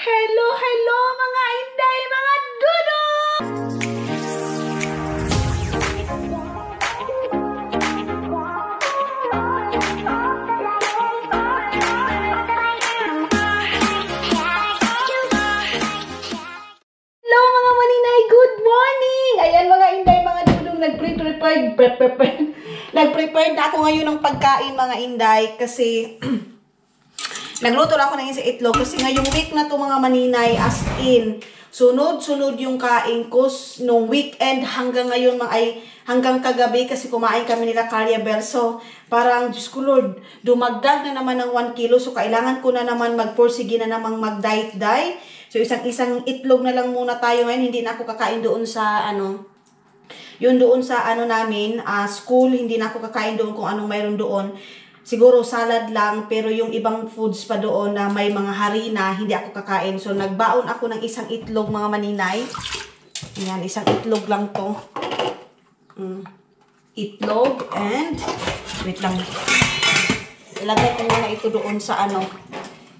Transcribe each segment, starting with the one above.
Hello, hello mga inday, mga dudong! Hello mga maninay, good morning! Ayan mga inday, mga dudong, nag-prepared na ako ngayon ng pagkain mga inday kasi nagluto lang ako ng isang itlog kasi ngayong week na to mga maninay, as in, sunod-sunod yung kain ko nung weekend hanggang ngayon hanggang kagabi kasi kumain kami nila Carriabel. So, parang, Diyos ko Lord, dumagdag na naman ng 1 kilo. So, kailangan ko na naman magporsige na namang mag-diet. So, isang itlog na lang muna tayo ngayon. Hindi na ako kakain doon sa, doon sa namin, school. Hindi na ako kakain doon kung anong mayroon doon. Siguro salad lang, pero yung ibang foods pa doon na may mga harina, hindi ako kakain. So, nagbaon ako ng isang itlog, mga maninay. Ayan, isang itlog lang to. Itlog and, wait lang. Ilagay ko muna ito doon sa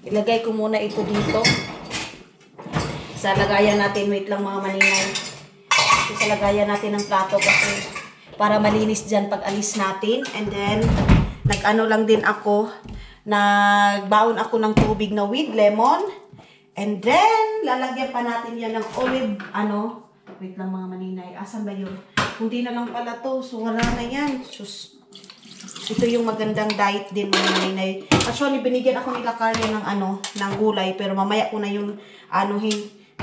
ilagay ko muna ito dito. Sa lagayan natin, wait lang mga maninay. Sa lagayan natin ng plato kasi para malinis dyan pag alis natin. And then, nag-ano lang din ako, nagbaon ako ng tubig na with lemon. And then, lalagyan pa natin yan ng olive, wait lang mga maninay, asan ba yun? Kunti na lang pala to, so wala na yan. Sus. Ito yung magandang diet din mga maninay. Actually, binigyan ako nila Carly ng gulay, pero mamaya ko na yung,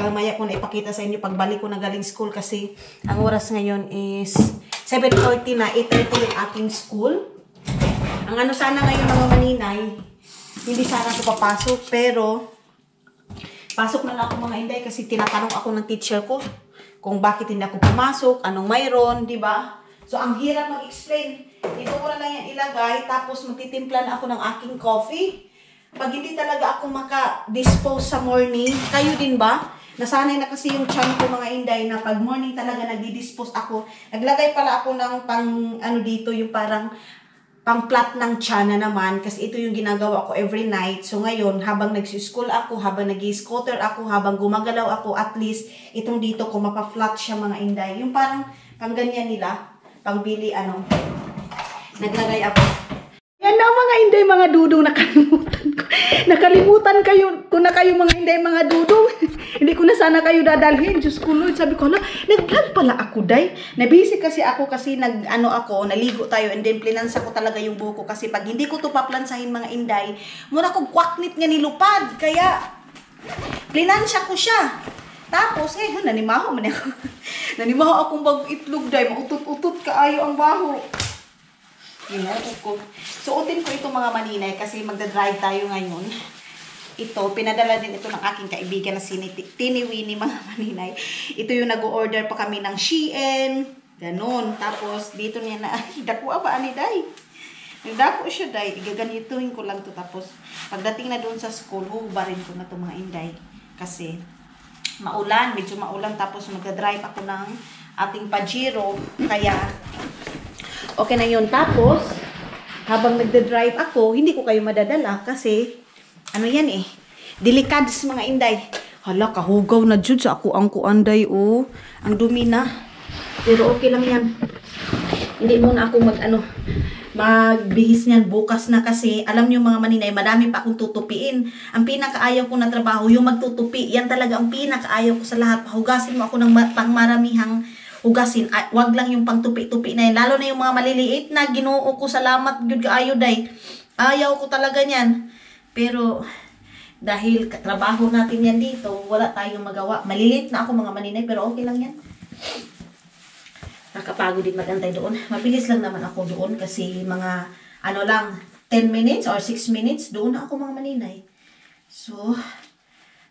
mamaya ko na ipakita sa inyo pagbalik ko na galing school kasi ang oras ngayon is 7:40 na, 8:30 yung aking school. Ang sana ngayon mga maninay, hindi sana ako papasok, pero pasok na lang ako mga inday kasi tinatanong ako ng teacher ko kung bakit hindi ako pumasok, anong mayroon, di ba? So, ang hirap mag-explain. Dito ko na lang yan ilagay, tapos magtitimpla na ako ng aking coffee. Pag hindi talaga ako maka-dispose sa morning, kayo din ba? Nasanay na kasi yung chan ko mga inday na pag morning talaga nagdi-dispose ako. Naglagay pala ako ng dito, yung parang pang-plat ng tiyan na naman kasi ito yung ginagawa ko every night. So ngayon, habang nagsi-school ako, habang nag-scooter ako, habang gumagalaw ako, at least itong dito ko mapa-flat siya mga inday. Yung parang pang ganyan nila, pangbili naglagay ako. Yan na mga inday, mga dudong, nakalimutan ko. Nakalimutan ko na kayo mga inday, mga dudong. Hindi ko na sana kayo dadalhin. Diyos ko Lord, sabi ko, nag-vlog pala ako, day. Nabisi kasi ako kasi naligo tayo and then plinansa ko talaga yung buko kasi pag hindi ko to paplansahin mga inday, muna ko kwaknit nga nilupad. Kaya, plinansya ko siya. Tapos, nanimaho man ako. Nanimaho akong bag-itlog, day. Mautot-utot kaayo ang baho. Suotin ko ito mga maninay kasi magdadrive tayo ngayon. Ito, pinadala din ito ng aking kaibigan na si Tini Winnie mga maninay. Ito yung nag-order pa kami ng Shein. Ganon. Tapos, dito niya na, dakuha ba ani day? Nagdako siya day. Igaganituhin ko lang to. Tapos, pagdating na doon sa school, hubarin ko na to mga inday. Kasi, maulan. Medyo maulan. Tapos, magdadrive ako ng ating Pajero. Kaya, okay na yun. Tapos, habang nagda-drive ako, hindi ko kayo madadala kasi, yan delikades mga inday. Hala, kahugaw na dyan sa ako ang kuanday, ang dumi na. Pero okay lang yan. Hindi muna ako magbihis niyan bukas na kasi, alam niyo mga maninay, madami pa akong tutupiin. Ang pinakaayaw ko na trabaho, yung magtutupi. Yan talaga ang pinakaayaw ko sa lahat. Hugasin mo ako ng pangmaramihang hugasin. Wag lang yung pangtupi-tupi na yan. Lalo na yung mga maliliit na Ginoo ko, salamat gyud kaayo day. Ayaw ko talaga niyan. Pero dahil trabaho natin yan dito, wala tayong magawa. Maliliit na ako mga maninay, pero okay lang yan. Nakapagod din magantay doon. Mabilis lang naman ako doon kasi mga 10 minutes or 6 minutes doon na ako mga maninay. So,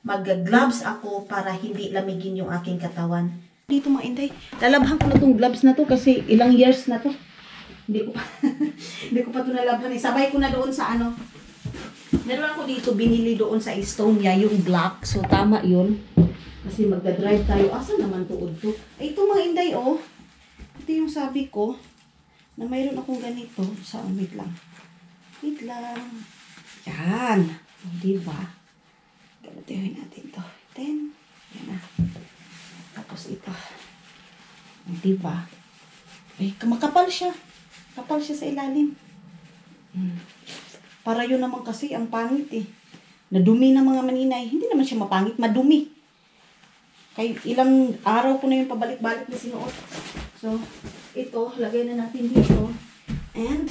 mag-gloves ako para hindi lamigin yung aking katawan. Dito mga inday, lalabhan ko na tong gloves na to kasi ilang years na to. Hindi ko pa to nalabhan. Sabay ko na doon sa meron ako dito binili doon sa Estonia, yung black. So tama yun. Kasi magdadrive tayo. Asa naman tuod to? Ay, ito mga inday, ito yung sabi ko na mayroon akong ganito. Wait lang. Wait lang. Yan. Diba? Ganatihin natin to. natin. Yan na. Tapos ito. Diba? Ay, makapal siya. Kapal siya sa ilalim. Para yun naman kasi ang pangit eh. Nadumi ng mga maninay. Hindi naman siya mapangit, madumi. Kay ilang araw ko na yung pabalik-balik na sinuot. So, ito, lagay na natin dito. And,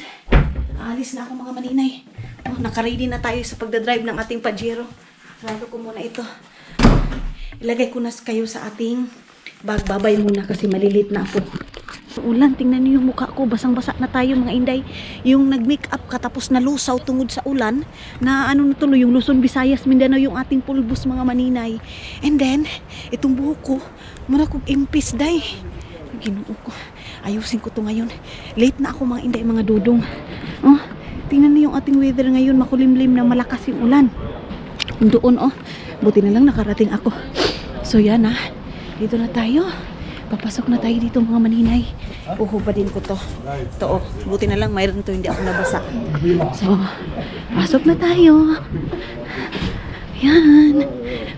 alis na ako mga maninay. Oh, naka-ready na tayo sa pagdadrive ng ating Pajero. Sarado ko muna ito. Ilagay ko na kayo sa ating bag. Babay muna kasi malilit na ako. Ulan, tingnan niyo yung mukha ko. Basang-basa na tayo mga inday. Yung nag-makeup ka tapos nalusaw tungod sa ulan. Na ano na tuloy, yung Luzon, Visayas, Mindanao, yung ating pulbos mga maninay. And then, itong buhok ko, muna kong impis day. Ginoo ko. Ayusin ko to ngayon. Late na ako mga inday, mga dudong. Oh, tingnan niyo yung ating weather ngayon. Makulimlim na malakas yung ulan. Doon oh. Buti na lang nakarating ako. So yan ah. Dito na tayo. Papasok na tayo dito mga maninay. Uhubadin ko to. Ito oh. Buti na lang mayroon to, hindi ako nabasa. So, pasok na tayo. Yan.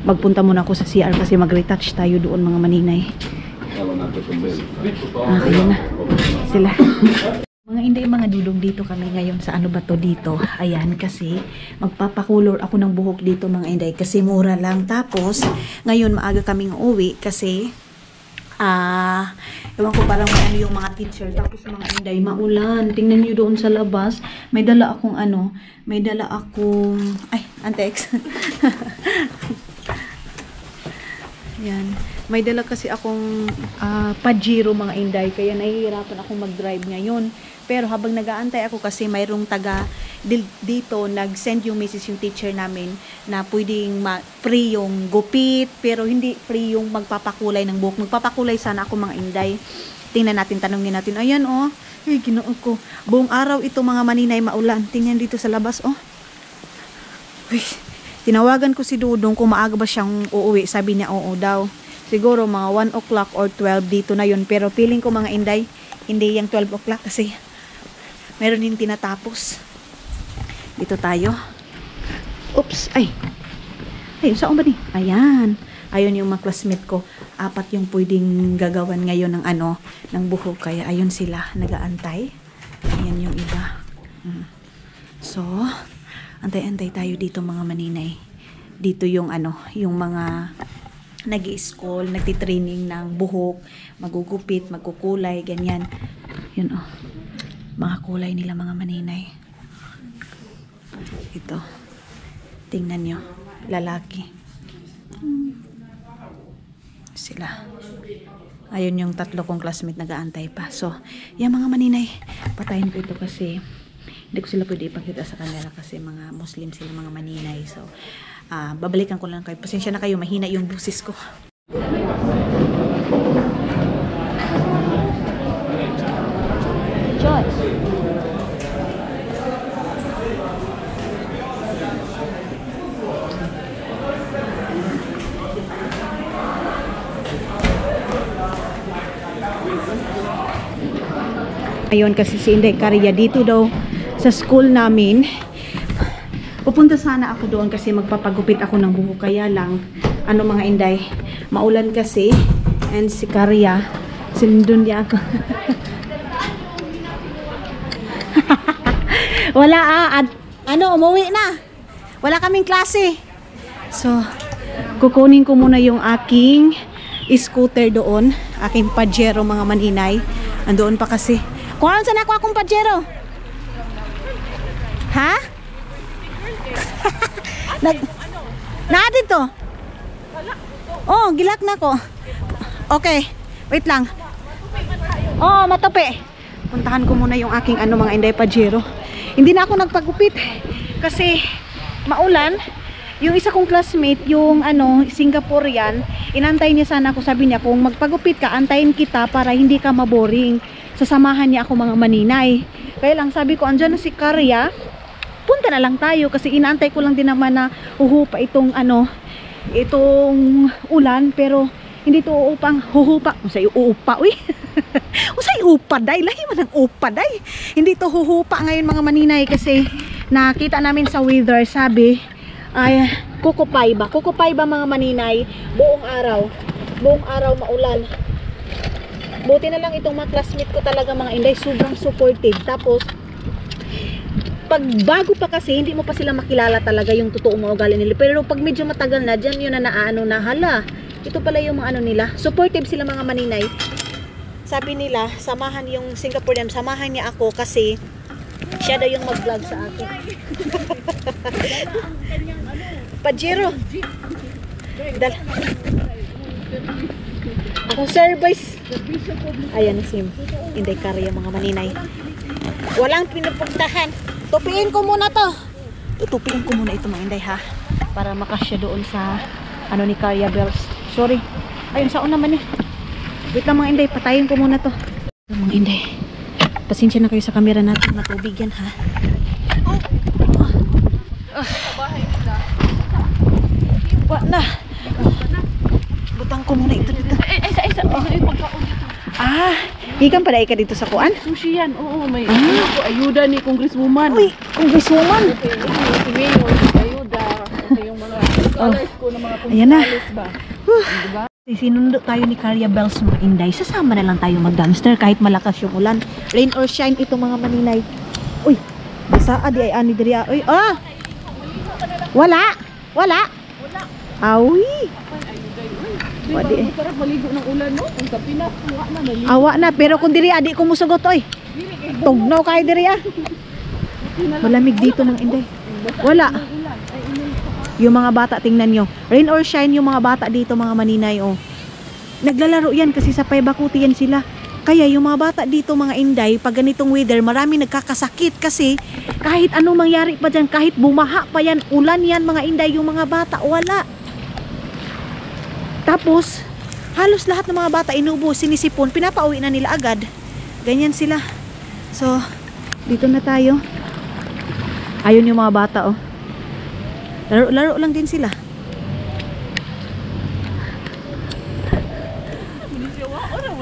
Magpunta muna ako sa CR kasi mag-retouch tayo doon mga maninay. Ayun na. Sila. Mga inday, mga dudong, dito kami ngayon sa ano ba to dito. Ayan, kasi magpapakulor ako ng buhok dito mga inday kasi mura lang. Tapos, ngayon maaga kaming uwi kasi ewan ko parang may ano yung mga teacher. Tapos mga inday, maulan. Tingnan nyo doon sa labas. May dala akong ano, may dala akong, ay, antex. Yan. May dala kasi akong Pajero mga inday. Kaya nahihirapan akong mag-drive ngayon. Pero habang nag-aantay ako kasi mayroong taga dito, nag-send yung message yung teacher namin na pwedeng free yung gupit, pero hindi free yung magpapakulay ng buhok. Magpapakulay sana ako mga inday. Tingnan natin, tanongin natin. Ayan oh, ay ginoo ko. Buong araw ito mga maninay maulan. Tingnan dito sa labas oh. Uy, tinawagan ko si Dudong kung maaga ba siyang uuwi. Sabi niya oo daw. Siguro mga 1 o'clock or 12 dito na yun. Pero feeling ko mga inday, hindi yung 12 o'clock kasi meron din tinatapos. Dito tayo. Oops, ay. Ay, saan ba ni? Ayan. Ayun yung mga classmate ko. 4 yung pwedeng gagawan ngayon ng ano, ng buhok. Kaya ayun sila, nagaantay. Ayan yung iba. So, antay-antay tayo dito mga maninay. Dito yung ano, yung mga nag-i-school, nagtitraining ng buhok, magugupit, magkukulay, ganyan. Yun oh. Mga kulay nila mga maninay. Ito. Tingnan nyo. Lalaki. Sila. Ayun yung 3 kong classmate nag-aantay pa. So, yan mga maninay. Patayin ko ito kasi hindi ko sila pwede ipakita sa kanila kasi mga Muslim sila mga maninay. So, babalikan ko lang kayo. Pasensya na kayo. Mahina yung busis ko. Ayun kasi si Inday Caria dito daw sa school namin. Pupunta sana ako doon kasi magpapagupit ako ng buhok. Kaya lang, ano mga Inday, maulan kasi. And si Caria, sinundun niya ako. Wala umuwi na. Wala kaming klase. So, kukunin ko muna yung aking scooter doon. Aking Pajero mga maninay. Andoon pa kasi. Kung ano saan ako akong Pajero? Ha? Na dito? Oh, gilak na ko. Okay, wait lang. Oh, matupi. Puntahan ko muna yung aking ano mga Inday Pajero. Hindi na ako nagpagupit kasi maulan. Yung isa kong classmate, yung ano, Singaporean, inantay niya sana ako, sabi niya kung magpagupit ka, antayin kita para hindi ka maboring. Sasamahan niya ako mga maninay. Kaya lang sabi ko, andyan na si Caria, punta na lang tayo kasi inaantay ko lang din naman na huhupa itong ano, itong ulan, pero hindi to uupang huhupa. Usay uupa, uy. Usay upa day, lahi man ang upa day. Hindi to huhupa ngayon mga maninay kasi nakita namin sa weather, sabi ay Kukupay ba? Kukupay ba mga maninay? Buong araw. Buong araw maulan. Buti na lang itong mga classmate ko talaga mga inday, sobrang supportive. Tapos, pag bago pa kasi, hindi mo pa sila makilala talaga yung totoong mga ugali nila. Pero pag medyo matagal na, dyan yun na naano na, hala, ito pala yung mga ano nila. Supportive sila mga maninay. Sabi nila, samahan yung Singaporean, samahan niya ako kasi siya daw yung mag-vlog sa akin. Pajero. Akong service. Ayan si Inday Karya mga maninay. Walang pinupuntahan. Tupiin ko muna to. Tutupiin ko muna ito mga Inday ha. Para makasya doon sa ano ni Karya Bells. Sorry. Ayun sa naman eh. Wait lang mga Inday, patayin ko muna to. Mga Inday, pasensya na kayo sa camera natin, matubig yan ha. Wa na. Butang ko muna ito dito. Ikan pala ika dito sa kuan? Sushi yan, oo. May ayuda ni Congresswoman. Uy, Congresswoman. Si Mayor, ayuda. Kasi yung mga scholars ko na mga congressmalis ba? Diba? Sinundo tayo ni Karya Bells mga Inday. Sasama na lang tayo mag-dumpster kahit malakas yung ulan. Rain or shine ito mga maninay. Uy, basa di ay ani diri. Uy, Wala. Wala. Awi. Wadi. Sarap maligo ng ulan no? Kung sa Pinas, awa na maligo. Awa na, pero kung diri adi ko musugot oy. Tugnaw kay diri Malamig dito mga Inday. Wala. Yung mga bata, tingnan nyo. Rain or shine yung mga bata dito mga maninay, oh. Naglalaro yan kasi sa Paibakuti yan sila. Kaya yung mga bata dito mga Inday, pag ganitong weather, marami nagkakasakit kasi kahit anong mangyari pa dyan, kahit bumaha pa yan, ulan yan mga Inday, yung mga bata, wala. Tapos, halos lahat ng mga bata inubo, sinisipon, pinapauwi na nila agad. Ganyan sila. So, dito na tayo. Ayun yung mga bata, oh. Laro lang din sila.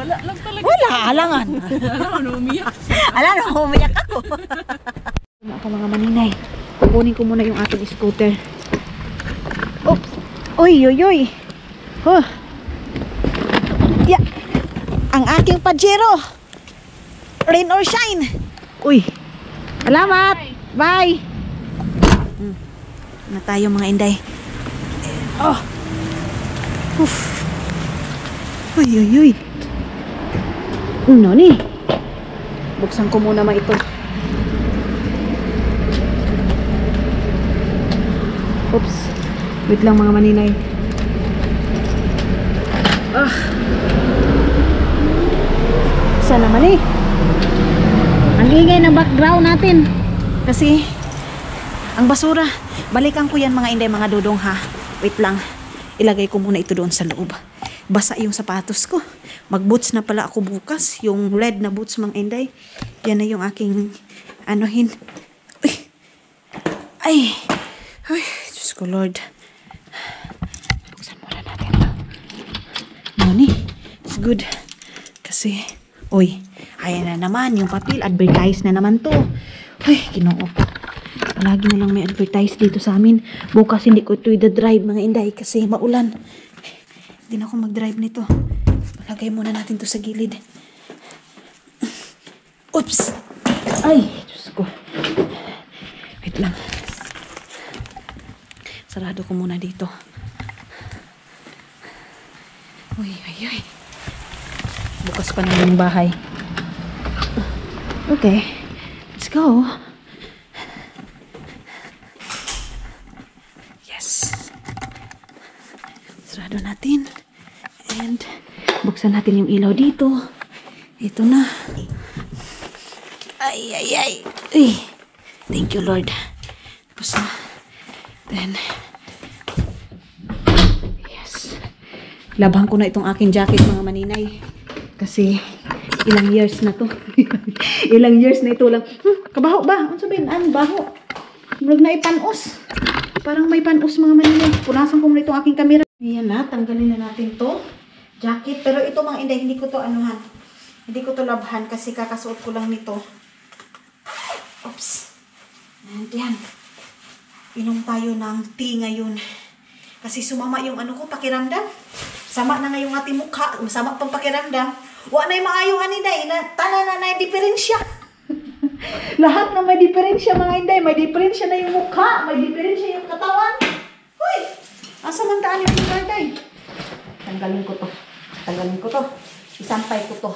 Wala lang talaga. Wala, alangan. Alangan, umiyak ako. Ako mga maninay. Kukunin ko muna yung ating scooter. Oops. Uy, uy, uy. Huh. Yeah. Ang aking Pajero. Rain or shine. Uy. Salamat. Bye. Na tayo mga Inday. Oh. Uf. Uy, uy, uy. Ano ni? Buksan ko muna ma ito. Oops. Wait lang mga maninay. Saan naman eh? Ang ingay ng background natin. Kasi ang basura. Balikan ko yan mga Inday, mga dudong ha. Wait lang. Ilagay ko muna ito doon sa loob. Basa yung sapatos ko. Mag-boots na pala ako bukas. Yung red na boots mga Inday. Yan na yung aking anuhin. Uy. Ay. Uy. Diyos ko Lord. Buksan muna natin ito. Noni. It's good. Kasi, uy. Ayan na naman. Yung papel. Advertise na naman to. Uy. Ginoo ko. Lagi na lang may advertise dito sa amin. Bukas hindi ko ito i-drive mga Inday kasi maulan. Hindi na ako mag-drive nito. Lagay muna natin to sa gilid. Oops! Ay! Diyos ko. Wait lang. Sarado ko muna dito. Uy, uy, uy. Bukas pa naman yung bahay. Okay. Let's go. Sarado natin. And buksan natin yung ilaw dito. Ito na. Ay, ay, ay. Uy. Thank you, Lord. Tapos na. Then, yes. Labhan ko na itong aking jacket, mga maninay. Kasi, ilang years na to. Ilang years na ito lang. Kabaho ba? Ano sabihin? Ano, baho? Murag na ipanos. Parang may panos, mga maninay. Punasan ko muna itong aking camera. Ayan na, tanggalin na natin to jacket. Pero ito mga Inday, hindi ko to anuhan. Hindi ko to labhan kasi kakasuot ko lang nito. Oops. And yan. Inom tayo ng tea ngayon. Kasi sumama yung ano ko, pakiramdam. Sama na nga yung ating mukha. Masama pang pakiramdam. Wa na yung maayong aniday. Tana na na yung diferensya. Lahat na may diferensya mga inday. May diferensya na yung mukha. May diferensya yung katawan. Uy! Asa man taan yung inday? Tanggalin ko to. Tanggalin ko to. Isampay ko to.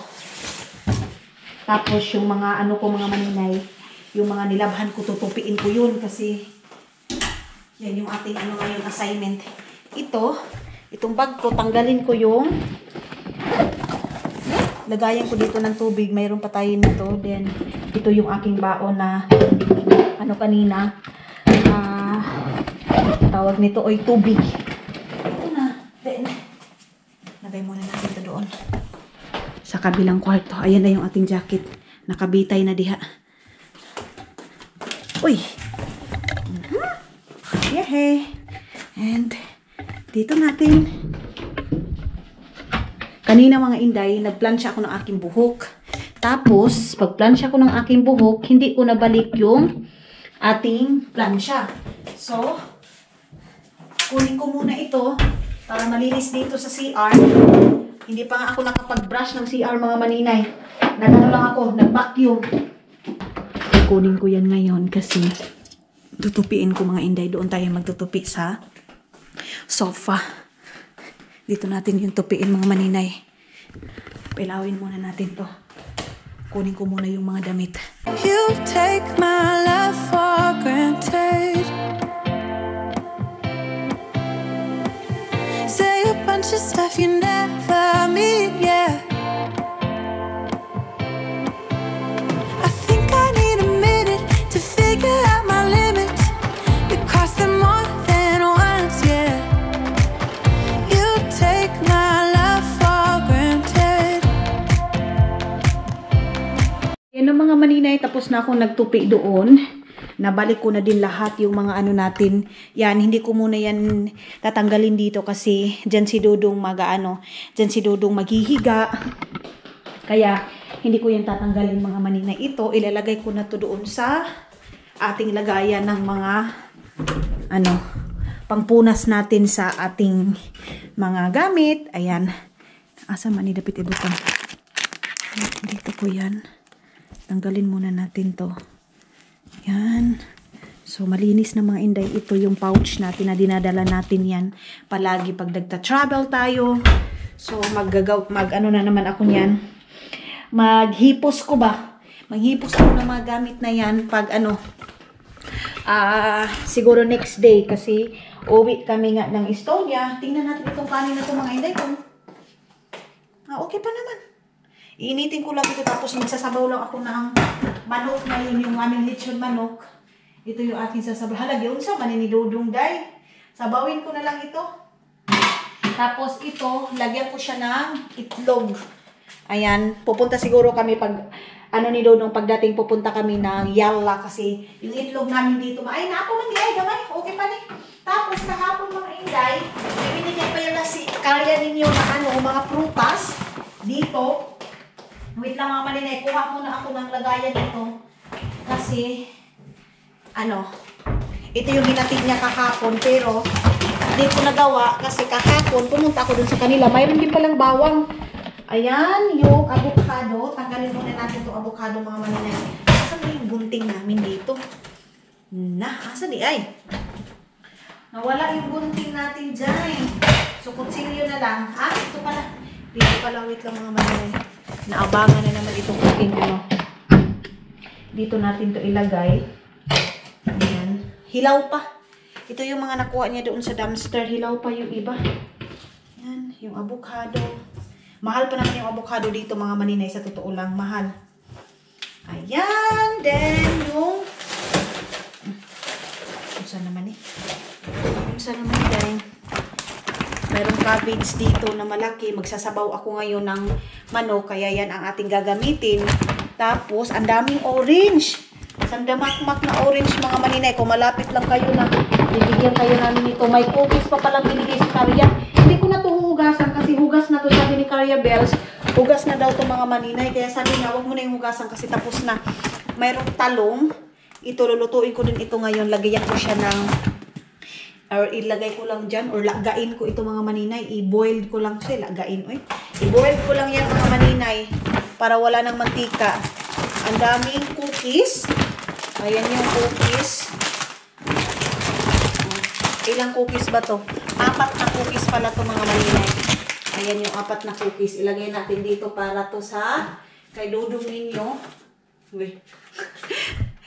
Tapos yung mga ano ko mga maninay, yung mga nilabhan ko, tutupiin ko yun kasi yan yung ating ano ngayon assignment. Itong bag ko, tanggalin ko yung lagayan ko dito ng tubig. Mayroon pa tayo nito. Then, ito yung aking baon na ano kanina. Tawag nito oy tubig. Ito na. Then, lagay muna natin ito doon. Sa kabilang kwarto. Ayan na yung ating jacket. Nakabitay na diha. Uy! Yehey! And, dito natin. Kanina mga inday, nagplansya ako ng aking buhok. Tapos, pagplansya ko ng aking buhok, hindi ko nabalik yung ating plansya. So, kunin ko muna ito para malinis dito sa CR. Hindi pa nga ako nakapag-brush ng CR mga maninay. Nagano lang ako, nag-vacuum. Kunin ko yan ngayon kasi tutupiin ko mga inday. Doon tayo magtutupi sa sofa. Dito natin yung tupiin mga maninay. Pilawin muna natin to. Kunin ko muna yung mga damit. You take my love for granted. Say a bunch of stuff you never mean, yeah. I think I need a minute to figure out my limits. You cross them more than once, yeah. You take my love for granted. Yan ang mga maninay, tapos na akong nagtupi doon. Nabalik ko na din lahat yung mga ano natin. Yan, hindi ko muna yan tatanggalin dito kasi dyan si Dudong dyan si Dudong maghihiga. Kaya, hindi ko yan tatanggalin mga maninay. Ito, ilalagay ko na to doon sa ating lagayan ng mga pangpunas natin sa ating mga gamit. Ayan. Asa man idapit ibutang. Dito po yan. Tanggalin muna natin to. Yan. So, malinis na mga inday. Ito yung pouch natin na dinadala natin yan. Palagi pag nagta-travel tayo. So, ano na naman ako yan. Maghipos ko ba? Maghipos ako ng mga gamit na yan pag siguro next day. Kasi, uwi kami nga ng Estonia. Tingnan natin itong kanin na ito mga inday. Okay pa naman. Iinitin ko lang ito tapos magsasabaw lang ako ng manok na yun, yung aming lechon manok. Ito yung aking sasabaw. Halagyan sa maninidudong day. Sabawin ko na lang ito. Tapos ito, lagyan ko siya ng itlog. Ayan, pupunta siguro kami pag, ni Dudong, pagdating pupunta kami ng Yalla kasi yung itlog namin dito, ay na ako man di ay gamay, okay pa ni. Tapos kahapon mga inday, ibinigay pa yung karya ninyo na mga prutas dito. Wait lang mga malinay, kuha muna ako ng lagayan dito. Kasi, ito yung hinatid niya kahapon. Pero, hindi ko nagawa kasi kahapon, pumunta ako dun sa kanila. Mayroon din palang bawang. Ayan, yung avocado. Tanggalin muna natin itong avocado mga malinay. Asan na yung gunting namin dito? Asan di ay? Nawala yung gunting natin dyan. So, kutsilyo na lang. Ito pala. Dito pala, wait lang mga malinay. Naabangan na naman itong aking Dito natin to ilagay. Ayan. Hilaw pa. Ito yung mga nakuha niya doon sa dumpster. Hilaw pa yung iba. Ayan. Yung avocado. Mahal pa naman yung avocado dito mga maninay. Sa totoo lang. Mahal. Ayan. Then yung saan naman saan naman din. Mayroong cabbage dito na malaki. Magsasabaw ako ngayon ng manok. Kaya yan ang ating gagamitin. Tapos, ang daming orange. Sandamakmak na orange mga maninay. Kung malapit lang kayo na bibigyan kayo namin ito. May cookies pa palang binigay si Karya. Hindi ko na ito hugasan kasi hugas na to sabi ni Karya Bells. Hugas na daw to mga maninay. Kaya sabi niya, huwag mo na yung hugasan kasi tapos na. Mayroong talong. Ito, lulutuin ko din ito ngayon. Lagayan ko siya ng or ilagay ko lang dyan, or lagain ko ito mga maninay, i-boil ko lang siya, lagain, i-boil ko lang yan mga maninay, para wala ng mantika. Ang daming cookies, ayan yung cookies. Ilang cookies ba to? 4 na cookies pala to mga maninay. Ayan yung 4 na cookies, ilagay natin dito para to sa kay Dudong ninyo. Uy.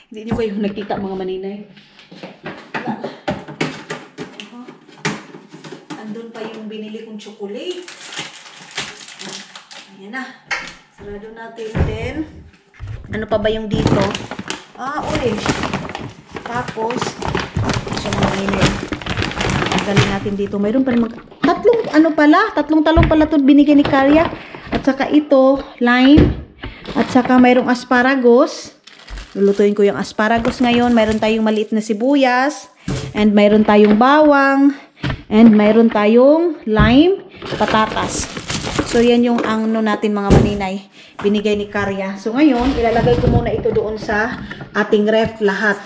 Hindi nyo kayo nakita mga maninay. Andun pa yung binili kong chocolate. Ayan na. Sarado natin din. Ano pa ba yung dito? Orange. Tapos, siya mga maninay. Galing natin dito. Mayroon pa naman tatlong talong pala ito binigay ni Karya. At saka ito, lime. At saka mayroong asparagus. Lulutuin ko yung asparagus ngayon. Mayroon tayong maliit na sibuyas. And mayroon tayong bawang. And mayroon tayong lime, patatas. So, yan yung ano natin mga maninay. Binigay ni Karya. So, ngayon, ilalagay ko muna ito doon sa ating ref lahat.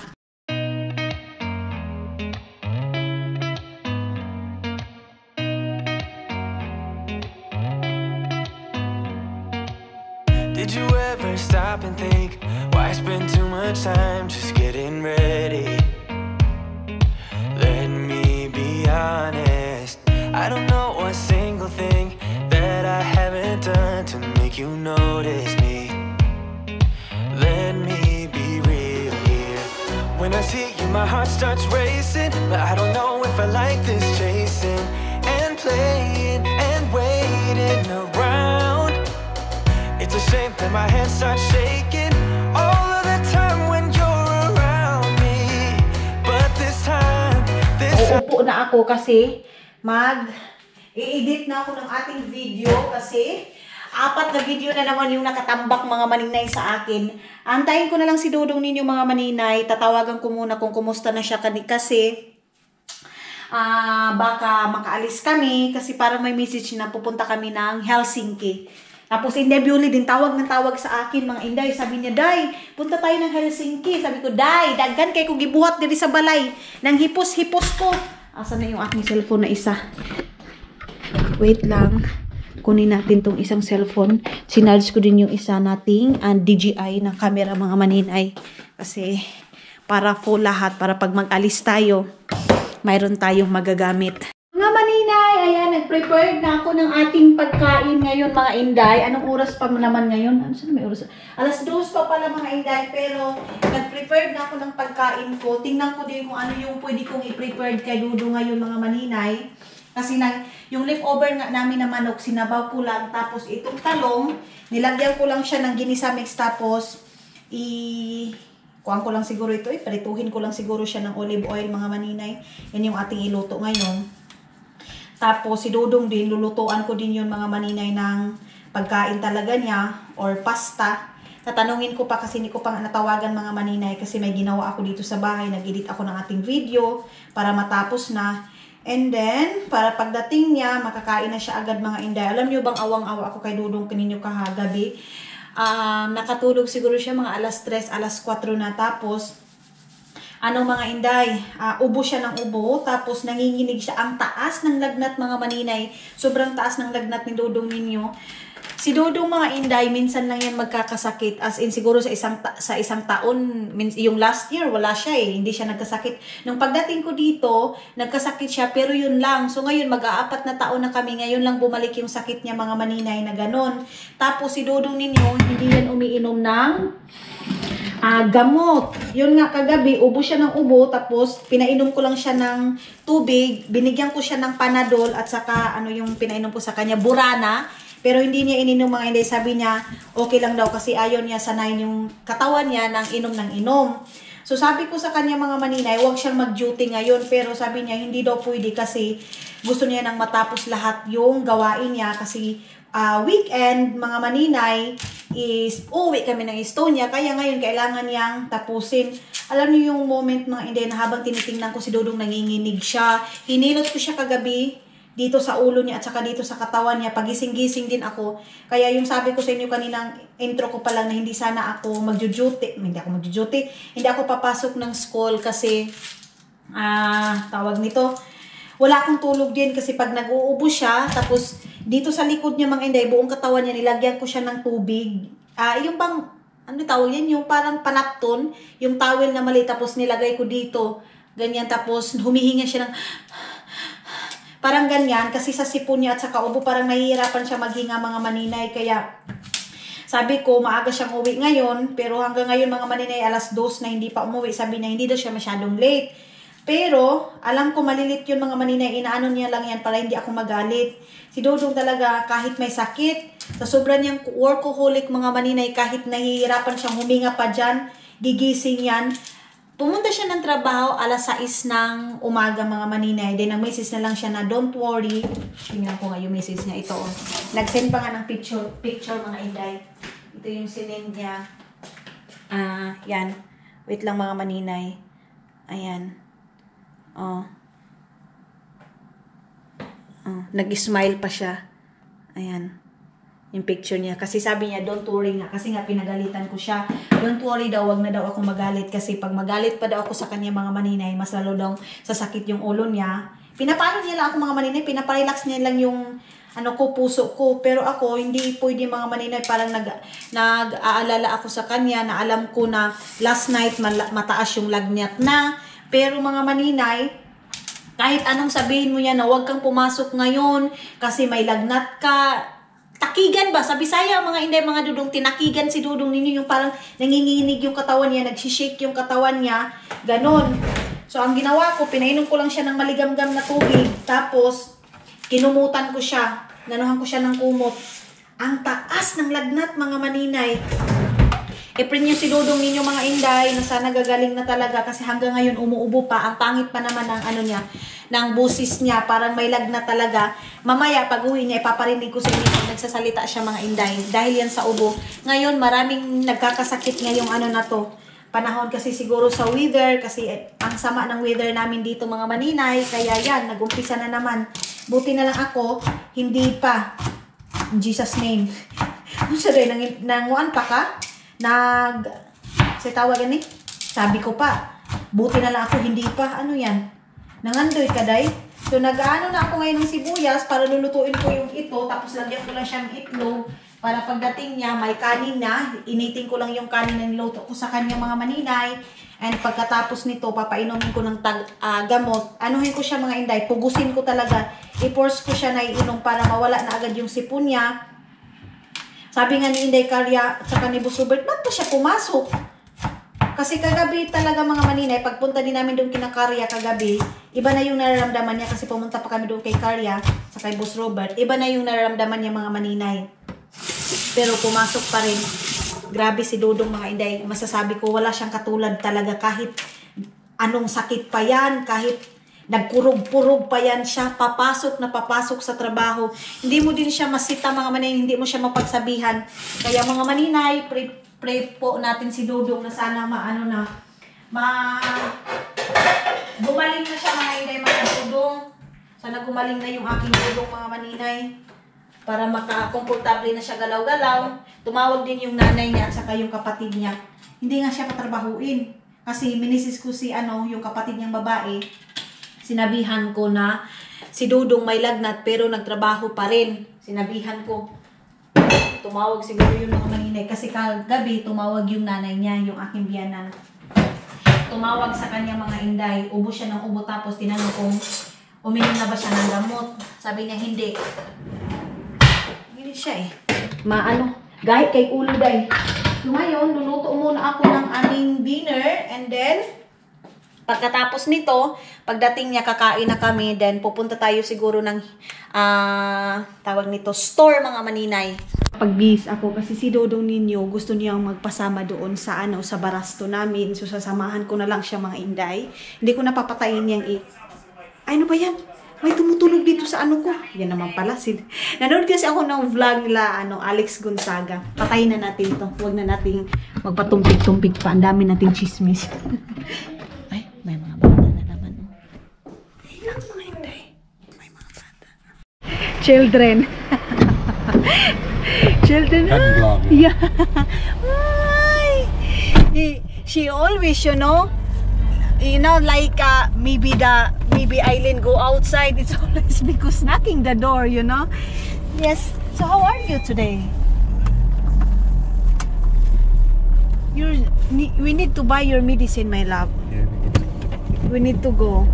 Did you ever stop and think, why spend too much time just getting ready? Let me be honest, I don't know a single thing that I haven't done to make you notice me. Let me be real here. When I see you, my heart starts racing, but I don't know if I like this chasing and playing and waiting around. It's a shame that my hands start shaking all of the time when you're around me. But this time Uupo na ako kasi i-edit na ako ng ating video kasi 4 na video na naman yung nakatambak mga maninay sa akin. Antayin ko na lang si Dudong ninyo mga maninay. Tatawagan ko muna kung kumusta na siya kasi baka makaalis kami kasi parang may message na pupunta kami ng Helsinki. Tapos Inday Bewley din tawag sa akin mga Inday. Sabi niya, Day, punta tayo ng Helsinki. Sabi ko, Day, daggan kay ko gibuhat diri sa balay. Nang hipos-hipos ko. Asan na yung aking cellphone na isa? Wait lang. Kunin natin tong isang cellphone. Sinarge ko din yung isa nating DJI na camera mga maninay. Kasi para full lahat. Para pag mag-alis tayo, mayroon tayong magagamit. Mga maninay, ayan, nag-prepared na ako ng ating pagkain ngayon mga Inday. Anong oras pa naman ngayon? Ano saan may oras? 2:00 pa pala mga Inday, pero nag-prepared na ako ng pagkain ko. Tingnan ko din kung ano yung pwede kong i-prepared kay Dudu ngayon mga maninay. Kasi yung leftover nga namin na manok, sinabaw ko lang. Tapos itong talong, nilagyan ko lang siya ng ginisa mix. Tapos, kuhaan ko lang siguro ito. Parituhin ko lang siguro siya ng olive oil mga maninay. Yan yung ating iluto ngayon. Tapos si Dudong din, lulutuan ko din yun mga maninay ng pagkain talaga niya or pasta. Tatanungin ko pa kasi hindi ko pa natawagan mga maninay kasi may ginawa ako dito sa bahay. Nag-edit ako ng ating video para matapos na. And then, para pagdating niya, makakain na siya agad mga Inday. Alam niyo bang awang-awa ako kay Dudong kaninyo kahagabi? Nakatulog siguro siya mga 3:00, 4:00 na. Tapos, mga Inday, ubo siya ng ubo, tapos nanginginig siya. Ang taas ng lagnat mga maninay. Sobrang taas ng lagnat ni Dudong ninyo. Si Dudong mga Inday, minsan lang yan magkakasakit. As in, siguro sa isang taon, yung last year, wala siya hindi siya nagkasakit. Nung pagdating ko dito, nagkasakit siya, pero yun lang. So ngayon, mag-4 na taon na kami. Ngayon lang bumalik yung sakit niya mga maninay na ganon. Tapos si Dudong ninyo, hindi yan umiinom ng gamot. Yun nga kagabi, ubo siya ng ubo, tapos pinainom ko lang siya ng tubig, binigyan ko siya ng Panadol, at saka yung pinainom ko sa kanya, Burana, pero hindi niya ininom mga Inday. Sabi niya, okay lang daw kasi ayaw niya sanayin yung katawan niya ng inom. So sabi ko sa kanya mga maninay, huwag siyang mag-duty ngayon, pero sabi niya hindi daw pwede kasi gusto niya nang matapos lahat yung gawain niya kasi weekend, mga maninay, is uwi kami ng Estonia. Kaya ngayon, kailangan niyang tapusin. Alam niyo yung moment mga Inday na habang tinitingnan ko si Dudong nanginginig siya. Hinilot ko siya kagabi dito sa ulo niya at saka dito sa katawan niya. Pagising-gising din ako. Kaya yung sabi ko sa inyo kaninang intro ko pa lang na hindi sana ako magjo-duty. Hindi ako papasok ng school kasi tawag nito, wala akong tulog din kasi pag nag-uubo siya, tapos dito sa likod niya mga inday, buong katawan niya, nilagyan ko siya ng tubig. Yung bang, ano tawag yan? Yung parang panapton, yung towel na mali, tapos nilagay ko dito, ganyan, tapos humihinga siya ng, parang ganyan, kasi sa sipon niya at sa kaubo, parang nahihirapan siya maghinga mga maninay, kaya, sabi ko, maaga siyang uwi ngayon, pero hanggang ngayon mga maninay, alas 2 na hindi pa umuwi, sabi niya, hindi daw siya masyadong late. Pero, alam ko malilit yun mga maninay, inaano niya lang yan para hindi ako magalit. Si Dodong talaga, kahit may sakit, sa sobrang niyang workaholic mga maninay, kahit nahihirapan siyang huminga pa dyan, gigising yan. Pumunta siya ng trabaho, alas 6 ng umaga mga maninay. Then, nag-message na lang siya na, don't worry. Tingnan ko nga yung message niya, ito. Nag-send pa nga ng picture mga inday. Ito yung sinend niya. Yan. Wait lang mga maninay. Ayan. Nag-smile pa siya. Ayan. Yung picture niya. Kasi sabi niya, don't worry nga. Kasi nga, pinagalitan ko siya. Don't worry daw, wag na daw ako magalit. Kasi pag magalit pa daw ako sa kanya mga maninay, mas lalo daw sasakit yung ulo niya. Pinapano niya lang ako mga maninay. Pinaparelax niya lang yung puso ko. Pero ako, hindi pwede mga maninay. Parang nag-aalala ako sa kanya na alam ko na last night mataas yung lagnat na. Pero mga maninay, kahit anong sabihin mo yan na huwag kang pumasok ngayon kasi may lagnat ka, takigan ba? Sa Bisaya, mga inday, mga dudong, tinakigan si Dudong ninyo, yung parang nanginginig yung katawan niya, nagsishake yung katawan niya, ganon. So, ang ginawa ko, pinainom ko lang siya ng maligamgam na tubig, tapos, kinumutan ko siya, nanuhan ko siya ng kumot. Ang taas ng lagnat, mga maninay. I-print nyo si Dudong ninyo mga inday na sana gagaling na talaga kasi hanggang ngayon umuubo pa. Ang pangit pa naman ng ng busis niya. Parang may lagnat talaga. Mamaya pag uwi niya ipaparinig ko sa inyo pag nagsasalita siya mga inday. Dahil yan sa ubo. Ngayon maraming nagkakasakit ngayong na to. Panahon kasi siguro sa weather kasi ang sama ng weather namin dito mga maninay. Kaya yan, nag-umpisa na naman. Buti na lang ako, hindi pa. In Jesus name. Sorry, nanguan pa ka? Sa tawagan eh. Sabi ko pa, buti na lang ako, hindi pa. Ano yan? Nangandoy ka, day? So, nag-ano na ako ngayon ng sibuyas para lulutuin ko yung ito. Tapos, lagyan ko lang siya ng itlog. Para pagdating niya, may kanin na. Initin ko lang yung kanin na niluto ko sa kanya mga maninay. And pagkatapos nito, papainumin ko ng gamot. Anuhin ko siya mga inday. Pugusin ko talaga. I-force ko siya na iinom para mawala na agad yung sipon niya. Sabi nga ni Inday Karya at saka ni Boss Robert, ba't pa siya pumasok? Kasi kagabi talaga mga maninay, pagpunta din namin doon kina Karya kagabi, iba na yung nararamdaman niya kasi pumunta pa kami doon kay Karya at kay Boss Robert, iba na yung nararamdaman niya mga maninay. Pero pumasok pa rin. Grabe si Dodong mga Inday. Masasabi ko, wala siyang katulad talaga kahit anong sakit pa yan, kahit nagkurog-purog pa yan siya, papasok na papasok sa trabaho. Hindi mo din siya masita mga maninay, hindi mo siya mapagsabihan. Kaya mga maninay, pray po natin si Dodong na sana gumaling na siya mga inday mga Dodong. Sana gumaling na yung aking Dodong mga maninay. Para makakomportable na siya galaw-galaw. Tumawag din yung nanay niya at saka yung kapatid niya. Hindi nga siya patrabahuin. Kasi minisis ko si yung kapatid niyang babae. Sinabihan ko na si Dudong may lagnat pero nagtrabaho pa rin. Sinabihan ko. Tumawag siguro yung mga maninay. Kasi kagabi tumawag yung nanay niya, yung aking biyanan. Tumawag sa kanya mga inday. Ubo siya ng ubo tapos tinanong kung uminom na ba siya ng gamot. Sabi niya hindi. Hindi siya eh. Gahit kay ulo day. So ngayon, luluto muna ako ng aming dinner and then pagkatapos nito, pagdating niya kakain na kami, then pupunta tayo siguro ng tawag nito, store mga maninay. Pag-bis ako kasi si Dodong ninyo gusto niyang magpasama doon sa sa barasto namin. So sasamahan ko na lang siya mga inday. Hindi ko napapatayin niyang ano ba yan? May tumutunog dito sa ko. Yan naman pala. Nanood kasi ako ng vlog nila, Alex Gonzaga. Patayin na natin to. Huwag na natin magpatumpik-tumpik pa. Ang dami natin chismis. Ay, may mga bata na naman. Mga hindi. May mga bata. Children. Children. Yeah. Ay. She always, you know, like maybe Eileen go outside, it's always because knocking the door, you know. Yes. So how are you today? We need to buy your medicine, my love. Yeah, We need to go.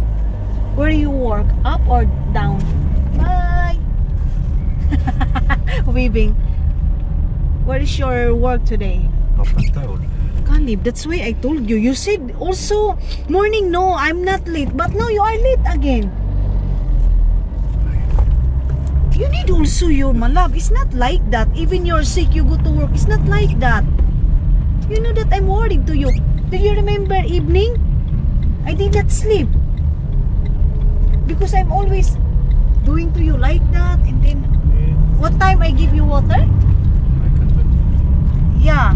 Where you work? Up or down? Bye. Weaving. Where is your work today? up and down. Kalib, that's why I told you. You said also morning. No, I'm not late. But now you are late again. You need also your malab. It's not like that. Even you're sick, you go to work. It's not like that. You know that I'm worried to you. Do you remember evening? I did not sleep. Because I'm always doing to you like that. And then, what time I give you water? I can do. Yeah.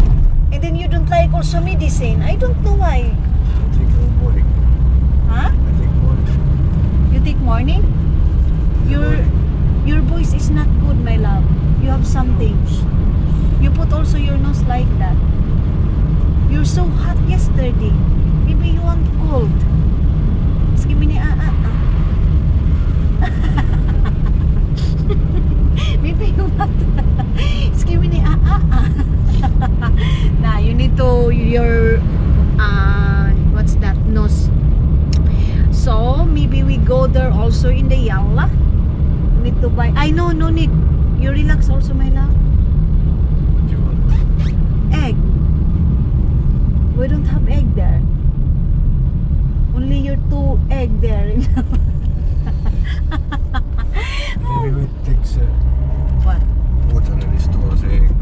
And then you don't like also medicine. I don't know why. I take a morning. Huh? I take morning. You take morning? Your voice is not good, my love. You have something. You put also your nose like that. You're so hot yesterday. Maybe you want cold. Give me Maybe you want. Give me Nah, you need to your what's that, nose. So maybe we go there also in the Yalla. Need to buy. I know, no need. You relax also, my love. What do you want? Egg. We don't have egg there. Only your 2 egg there. Maybe we take What? water and store the egg.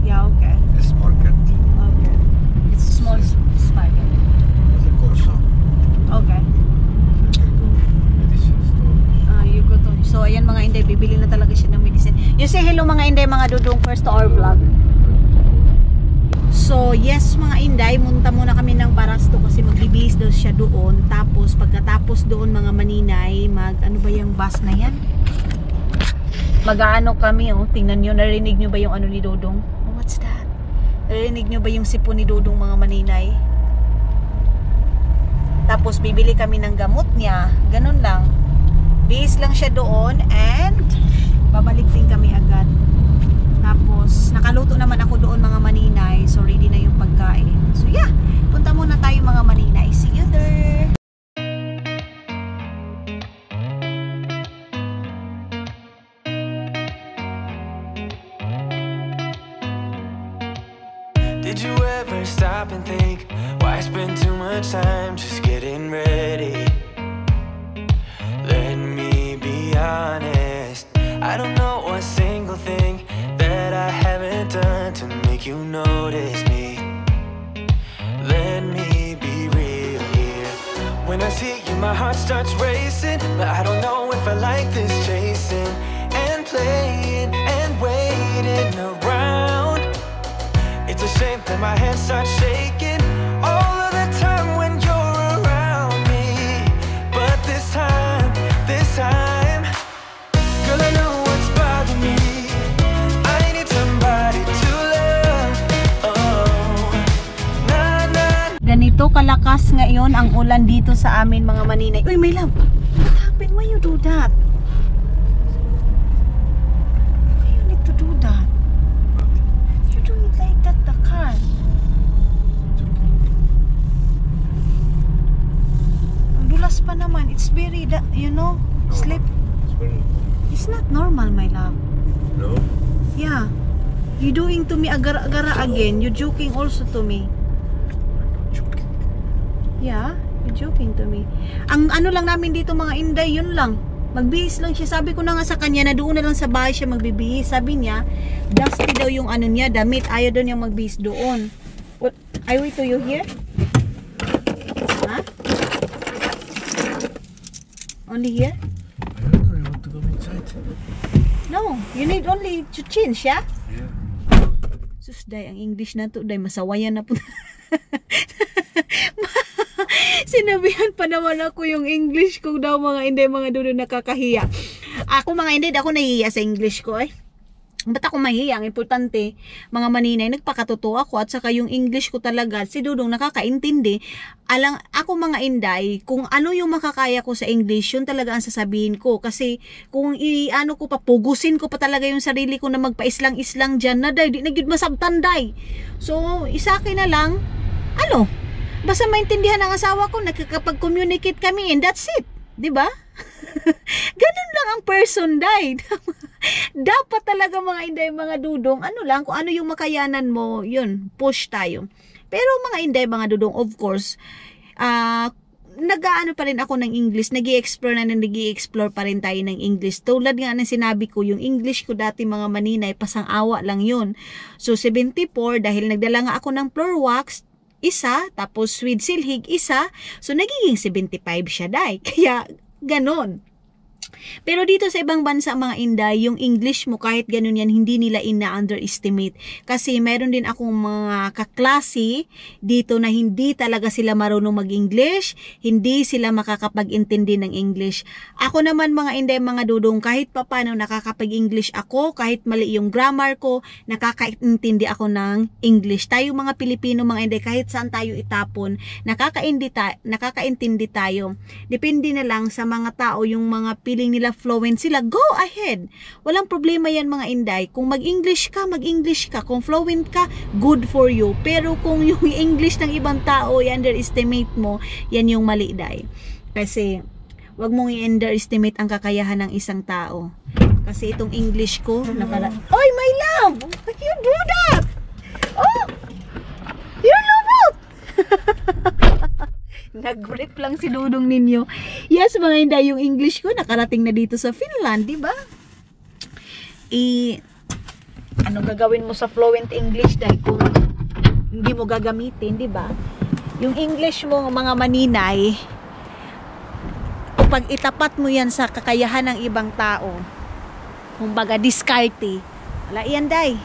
Yeah, okay. This market. Okay. It's a small spider. The Corso. Okay. So we can go medicine store. You go to. So, ayan mga Inday, bibili na talaga siya ng medicine. You say hello mga Inday, mga dudong, first to our vlog. So, yes mga Inday, munta muna kami ng Barasto kasi magbibihis daw siya doon. Tapos, pagkatapos doon mga maninay, ano ba yung bus na yan? Mag-aano kami, oh. Tingnan nyo, narinig nyo ba yung ano ni Dodong? Oh, what's that? Narinig nyo ba yung sipon ni Dodong mga maninay? Tapos, bibili kami ng gamot niya. Ganun lang. Bihis lang siya doon and babalik din kami agad. Tapos, nakaluto naman ako doon mga maninay. So, ready na yung pagkain. So, yeah. Punta muna tayo mga maninay. See you there. Did you ever stop and think, why spend too much time just getting ready? Let me be honest, I don't know a single thing that I haven't done to make you notice me. Let me be real here. When I see you, my heart starts racing, but I don't know if I like this chasing and playing and waiting around. It's a shame that my hands start shaking all of the time when you're around me. But this time, girl, I know what's bothering me. I need somebody to love. Oh, nah, nah. Ganito kalakas ngayon ang ulan dito sa amin mga maninay. Uy, my love. What happened? Why you do that? Why you need to do that? You do it like that, the car. Ang dulas pa naman. It's very, you know, slip. It's very It's not normal, my love. no. Yeah. You doing to me agara-agara again. You joking also to me. Yeah, you joking to me. Ang ano lang namin dito mga Inday, yun lang. Magbihis lang siya. Sabi ko na nga sa kanya na doon na lang sa bahay siya magbibihis. Sabi niya, dusty daw yung ano niya, damit. Ayaw daw niya magbihis doon. What? I wait to you here? Huh? Only here? I don't know, you want to go inside? No, you need only to change, yeah? Yeah. Sus, day, ang English na to, day, masawayan na po. Sinabihan pa naman ako yung English ko daw mga Inday, mga dudo nakakahiya. Ako mga Inday, ako nahihiya sa English ko eh. Ba't ako mahiya? Ang importante, mga maninay, nagpakatotoo ako at saka yung English ko talaga, si Dudong nakakaintindi. Ako mga inday, kung ano yung makakaya ko sa English, yun talaga ang sasabihin ko. Kasi kung pugusin ko pa talaga yung sarili ko na magpa-islang-islang dyan, na day, di na yun masabtanday. So, isa akin na lang, basta maintindihan ng asawa ko, nakakapag-communicate kami and that's it. Diba? Ganun lang ang person, day. Dapat talaga mga inday, mga dudong, kung ano yung makayanan mo, yun, push tayo. Pero mga inday, mga dudong, of course, nag-aano pa rin ako ng English, nag-i-explore pa rin tayo ng English. Tulad nga ng sinabi ko, yung English ko dati mga maninay, pasang-awa lang yun. So, 74, dahil nagdala nga ako ng floor wax, isa, tapos sweet silhig, isa, so nagiging 75 siya, day. Kaya, ganon. Pero dito sa ibang bansa mga inday, yung English mo kahit ganun yan, hindi nila ina-underestimate. Kasi meron din akong mga kaklase dito na hindi talaga sila marunong mag-English, hindi sila makakapag-intindi ng English. Ako naman mga inday, mga dudong, kahit papano nakakapag-English ako, kahit mali yung grammar ko, nakakaintindi ako ng English. Tayo mga Pilipino mga inday, kahit saan tayo itapon, nakakaintindi tayo. Depende na lang sa mga tao, yung mga feeling nila fluent sila, go ahead. Walang problema yan mga inday. Kung mag-English ka, mag-English ka. Kung fluent ka, good for you. Pero kung yung English ng ibang tao, i-underestimate mo, yan yung mali, day. Kasi, wag mong i-underestimate ang kakayahan ng isang tao. Kasi itong English ko, Oy, my love! You do that! Oh! You're lumot! Nag-rip lang si Dudong ninyo. Yes, mga inday, yung English ko nakarating na dito sa Finland, di ba? Ano gagawin mo sa fluent English dahil kung hindi mo gagamitin, di ba? Yung English mo, mga maninay, kapag itapat mo yan sa kakayahan ng ibang tao, kumbaga diskarte, wala yan, day.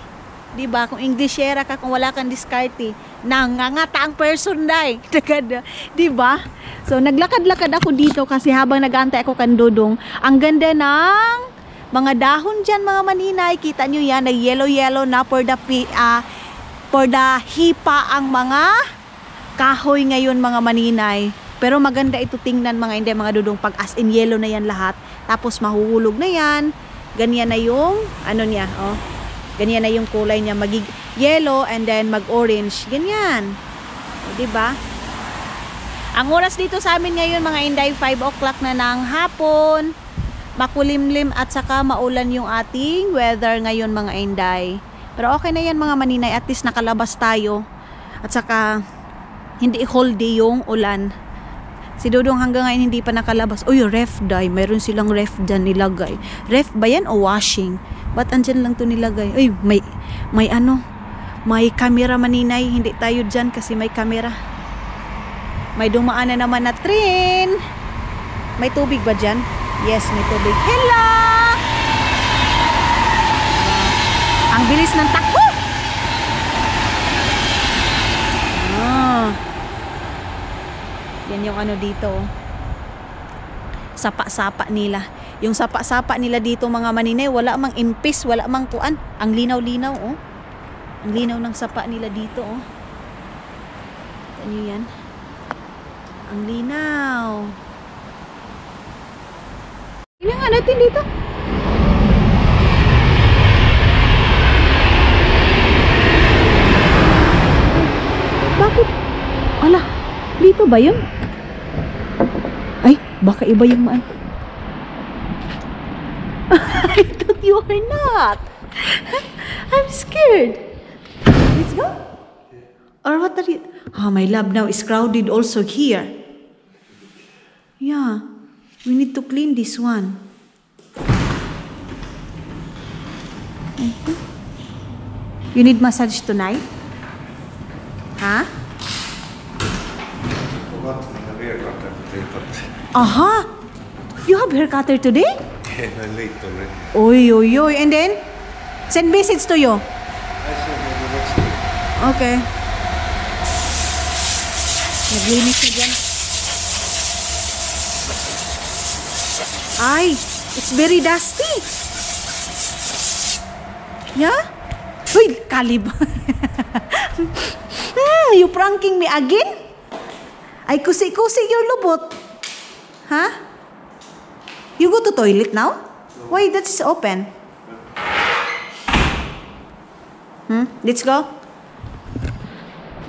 Di ba? Kung Englishera ka, kung wala kang diskarte, nangangata ang person, day. Di ba? So, naglakad-lakad ako dito kasi habang nag-aantay ako kan Dudong, ang ganda ng mga dahon dyan, mga maninay. Kita nyo yan, na yellow-yellow na for the hipa ang mga kahoy ngayon, mga maninay. Pero maganda ito tingnan, mga inday, mga Dudong, pag as in yellow na yan lahat. Tapos mahuhulog na yan. Ganyan na yung, niya, oh. Ganyan na yung kulay niya, mag-yellow and then mag-orange. Ganyan. O, diba? Ang oras dito sa amin ngayon, mga inday, 5 o'clock na ng hapon. Makulimlim at saka maulan yung ating weather ngayon, mga inday. Pero okay na yan, mga maninay. At least nakalabas tayo. At saka, hindi whole day yung ulan. Si Dudong hanggang ngayon hindi pa nakalabas. Uy, ref, day. Mayroon silang ref dyan nilagay. Ref ba yan o washing? Ba't andyan lang to nilagay? Uy, may camera maninay. Hindi tayo dyan kasi may camera. May dumaan na naman na train. May tubig ba dyan? Yes, may tubig. Hello! Ang bilis ng takbo! Yan yung dito. Sapa-sapa nila. Yung sapa-sapa nila dito, mga maninay, wala mang impis, wala mang kuan. Ang linaw-linaw, oh. Ang linaw ng sapa nila dito, oh. Ano yan? Ang linaw. Tingnan nga natin dito. Bakit? Ala, dito ba yun? Ay, baka iba yung I thought you were not. I'm scared. Let's go. Or what are you? My lab now is crowded also here. Yeah. We need to clean this one. You need massage tonight? Huh? Aha! You have hair cutter today? Yeah, I'm late already. Oy, oy, oy. And then? Send message to you. I said maybe next week. Okay. Naglinis na dyan. Ay, it's very dusty. Yeah? Uy, Caleb. You pranking me again? Ay, kusi-kusi your lubot. Huh? You go to toilet now? Why that is open? Let's go.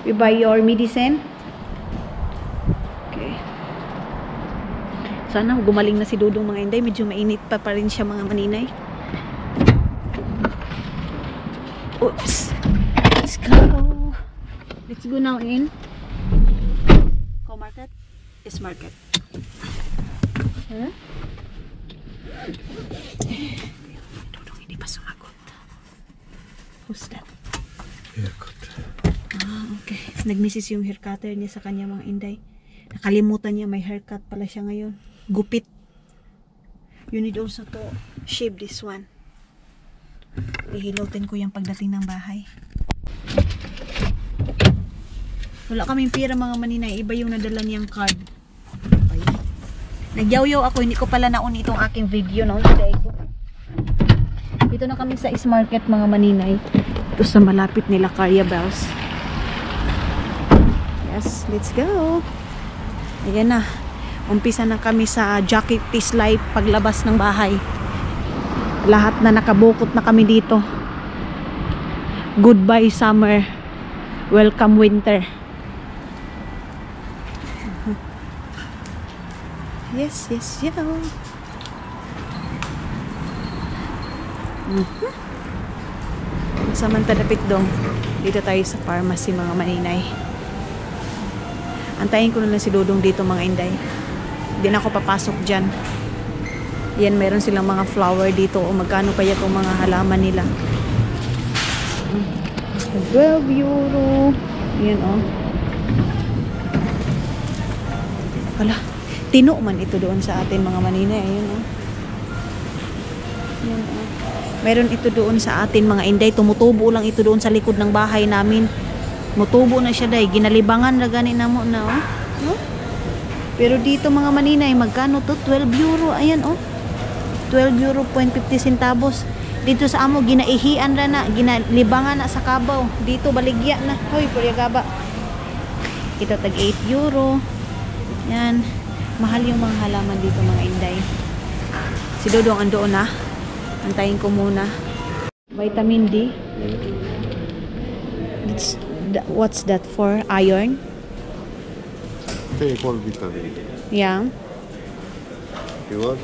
We buy your medicine. Okay. Sana gumaling na si Dudong mga Inday. Medyo mainit pa rin siya mga maninay. Oops. Let's go. Let's go now in. Co-market? Yes, market. Huh? Dudong hindi pa sumagot. Who's that? Haircut. Okay. Nag-message yung hair cutter niya sa kanya mga Inday. Nakalimutan niya may haircut pala siya ngayon. Gupit. You need also to shave this one. Ihilotin ko yung pagdating ng bahay. Wala kaming pira mga maninay. Iba yung nadala niyang card. Okay. Nagyaw-yaw ako. Hindi ko pala naun itong aking video. No? Dito na kami sa East Market mga maninay. Ito sa malapit nila Carya Bells. Yes, let's go. Ayan na. Umpisa na kami sa Jacket is Life paglabas ng bahay. Lahat na nakabukot na kami dito. Goodbye summer. Welcome winter. Yes, yes, yeah. Samantala Pitdong. Dito tayo sa pharmacy mga maninay. Antayin ko na lang si Dudong dito mga Inday. Hindi na ako papasok dyan. Yan, meron silang mga flower dito. O magkano kaya itong mga halaman nila. 12 euro. Yan o. Wala. Tino man ito doon sa atin mga maninay. Ayun o. Yan o. Meron ito doon sa atin mga Inday. Tumutubo lang ito doon sa likod ng bahay namin. Mutubo na siya day. Ginalibangan na gani na mo na oh. No? Pero dito mga maninay, magkano to? 12 euro. Ayan oh. 12 euro 50 centavos. Dito sa amo, ginaihian na na. Ginalibangan na sa kabaw. Dito baligya na. Hoy, puryagaba. Ito tag 8 euro. Yan. Mahal yung mga halaman dito mga Inday. Si Dodong andoon na. Antayin ko muna. Vitamin D. What's that for? Iron? Take all vitamin. Yeah. You want?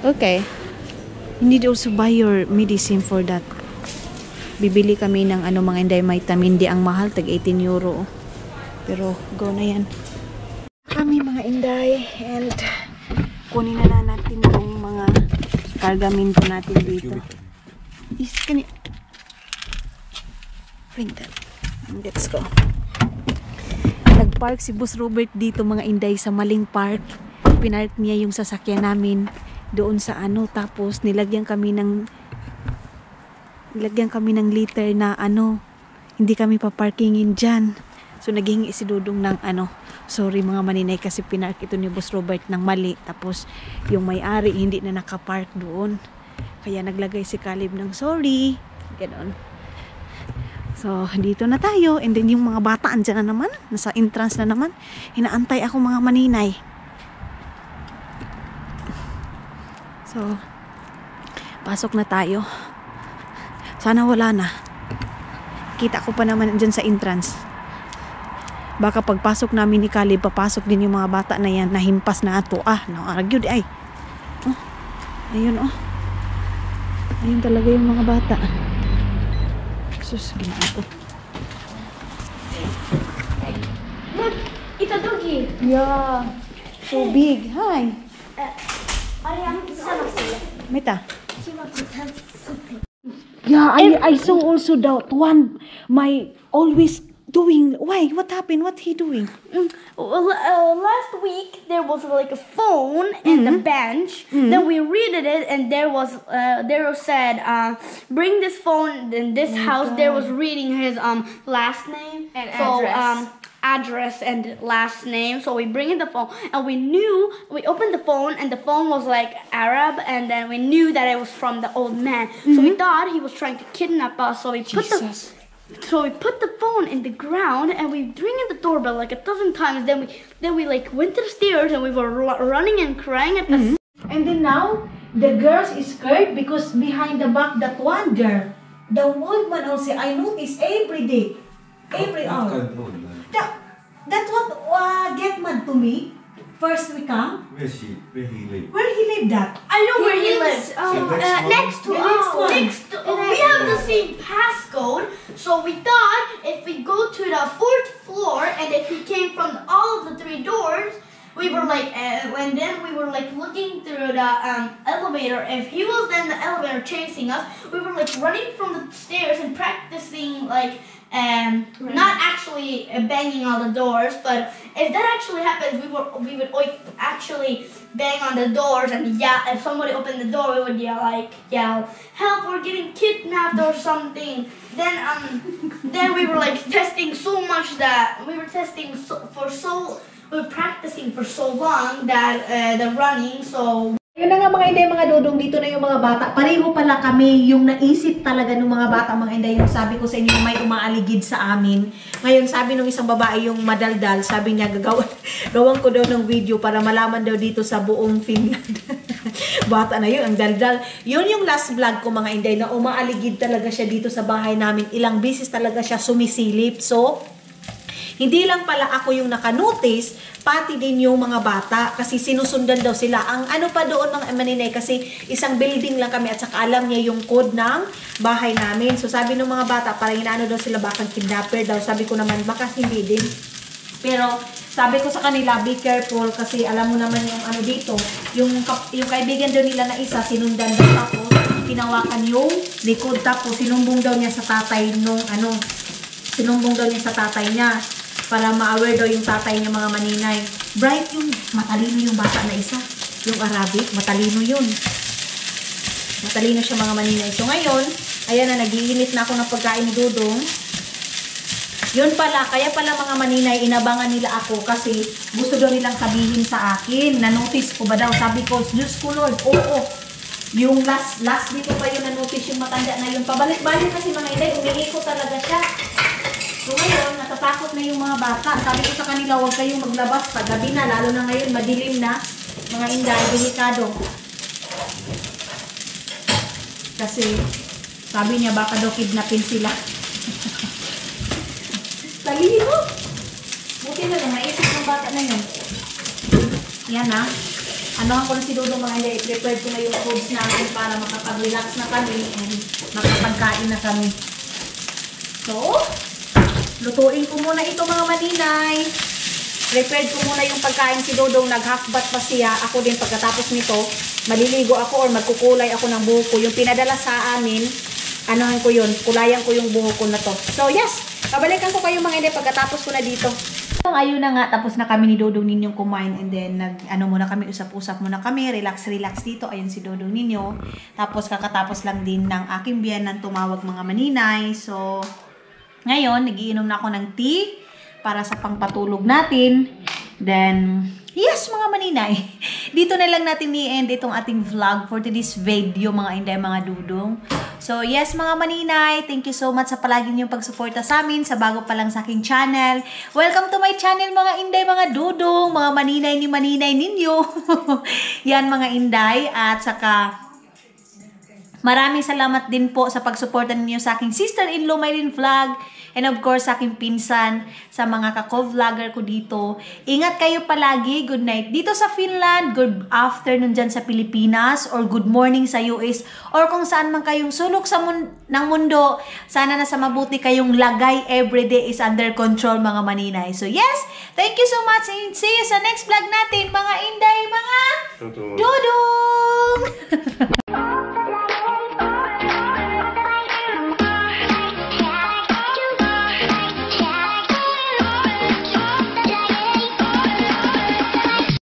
Okay. You need also buy your medicine for that. Bibili kami ng ano mga Inday vitamin D. Ang mahal, tag 18 euro. Pero go na yan. Kami mga Inday. And kunin na natin yung mga kargamento natin dito. Is kani bring that. Let's go. Nagpark si Boss Robert dito mga Inday sa maling park. Pinark niya yung sasakyan namin doon sa ano, tapos nilagyan kami ng liter na ano, hindi kami paparkingin dyan. So naghingi si Dudong ng ano, sorry mga maninay kasi pinark ito ni Boss Robert ng mali, tapos yung may-ari hindi na nakapark doon, kaya naglagay si Caleb ng sorry, ganon. So, dito na tayo. And then, yung mga bata, andyan na naman. Nasa entrance na naman. Hinaantay ako mga maninay. So, pasok na tayo. Sana wala na. Kita ko pa naman dyan sa entrance. Baka pagpasok namin ni Caleb, papasok din yung mga bata na yan. Nahimpas na ato. Naaragyo di ay. Oh, ayun oh. Ayun talaga yung mga bata. Sus, ginagawa. Look, it's a doggy. Yeah. So big. Hi. Meta. Yeah, I saw also that one. My always doing. Why? What happened? What he doing? Well, last week there was like a phone and a bench. Then we read it, and there said, bring this phone in this house. God. There was reading his last name And so address. address and last name. So we bring in the phone, and we opened the phone, and the phone was like Arab, and then we knew that it was from the old man. So we thought he was trying to kidnap us. So we put the phone in the ground, and we ring in the doorbell like 1,000 times. Then we like went to the stairs, and we were running and crying at the. And then now, the girls is scared because behind the back, that one girl, the old man also, I notice every day, every hour. That's what get mad to me. First we come. Where he live? Where he live that? I know where he lives. Next to we have the same passcode. So we thought if we go to the 4th floor, and if he came from all of the 3 doors, we were like, and then we were like looking through the elevator. If he was in the elevator chasing us, we were like running from the stairs and practicing like, not actually banging on the doors, but if that actually happens, we would actually bang on the doors and yell. If somebody opened the door, we would yell, help! We're getting kidnapped or something. Then we were like testing so much that we were practicing for so long that the running. So yun na nga mga inday, mga dudong, dito na yung mga bata. Pareho pala kami, yung naisip talaga ng mga bata, mga inday, yung sabi ko sa inyo, may umaaligid sa amin. Ngayon, sabi nung isang babae, yung madaldal, sabi niya, gawan ko daw ng video para malaman daw dito sa buong Finland. Bata na yun, ang daldal. Yun yung last vlog ko, mga inday, na umaaligid talaga siya dito sa bahay namin. Ilang beses talaga siya sumisilip. So, hindi lang pala ako yung nakanotice, pati din yung mga bata kasi sinusundan daw sila. Ang ano pa doon mga maninay kasi isang building lang kami at saka alam niya yung code ng bahay namin. So sabi ng mga bata parang inaano daw sila baka kidnapper daw. Sabi ko naman baka hindi din. Pero sabi ko sa kanila be careful kasi alam mo naman yung ano dito. Yung kaibigan daw nila na isa sinundan daw tapos tinawakan yung likod tapos sinumbong daw niya sa tatay nung ano. Sinumbong daw niya sa tatay niya. Para ma-aware daw yung tatay niya mga maninay. Bright yung, matalino yung bata na isa. Yung Arabic, matalino yun. Matalino siya mga maninay. So ngayon, ayan na, nag-iinit na ako ng pagkain ni Dudong. Yun pala, kaya pala mga maninay, inabangan nila ako kasi gusto daw nilang sabihin sa akin. Na-notice ko ba daw? Sabi ko, Diyos ko Lord, oo. Yung last dito pa yun na-notice yung matanda na yun. Pabalik-balik kasi mga inay, umiikot talaga siya. So ngayon, natatakot na yung mga bata. Sabi ko sa kanila, huwag kayong maglabas pag gabi na, lalo na ngayon, madilim na. Mga inday, delikado. Kasi, sabi niya, baka daw kidnapin sila. Talino! Buti na lang, naisip ng bata na yun. Yan ha. Ano ko na si Dodo mga inday, i-prepare ko na yung foods namin para makapag-relax na kami and makapagkain na kami. So, lutuin ko muna ito mga maninay. Prepared ko muna yung pagkain si Dodong. Nag-half-bath pa siya. Ako din pagkatapos nito, maliligo ako or magkukulay ako ng buhok ko. Yung pinadala sa amin, anuhan ko yun. Kulayan ko yung buhok ko na to. So yes, pabalikan ko kayo mga hindi pagkatapos ko na dito. Ayun na nga, tapos na kami ni Dodong ninyong kumain and then muna kami, usap-usap muna kami, relax dito. Ayun si Dodong ninyo. Tapos kakatapos lang din ng aking biyanan tumawag mga maninay. So, ngayon, nagiinom na ako ng tea para sa pangpatulog natin. Then, yes mga maninay, dito na lang natin i-end itong ating vlog for today's video mga inday, mga dudong. So, yes mga maninay, thank you so much sa palagi niyong pagsuporta sa amin, sa bago pa lang sa aking channel. Welcome to my channel mga inday, mga dudong, mga maninay ni maninay ninyo. Yan mga inday, at saka maraming salamat din po sa pagsuporta ninyo sa aking sister-in-law Mylene Vlog. And of course, sa aking pinsan, sa mga kako-vlogger ko dito. Ingat kayo palagi. Good night dito sa Finland. Good afternoon dyan sa Pilipinas. Or good morning sa US. Or kung saan man kayong sulok sa ng mundo. Sana nasa mabuti kayong lagay. Everyday is under control mga maninay. So yes, thank you so much. And see you sa next vlog natin mga inday, mga dudong!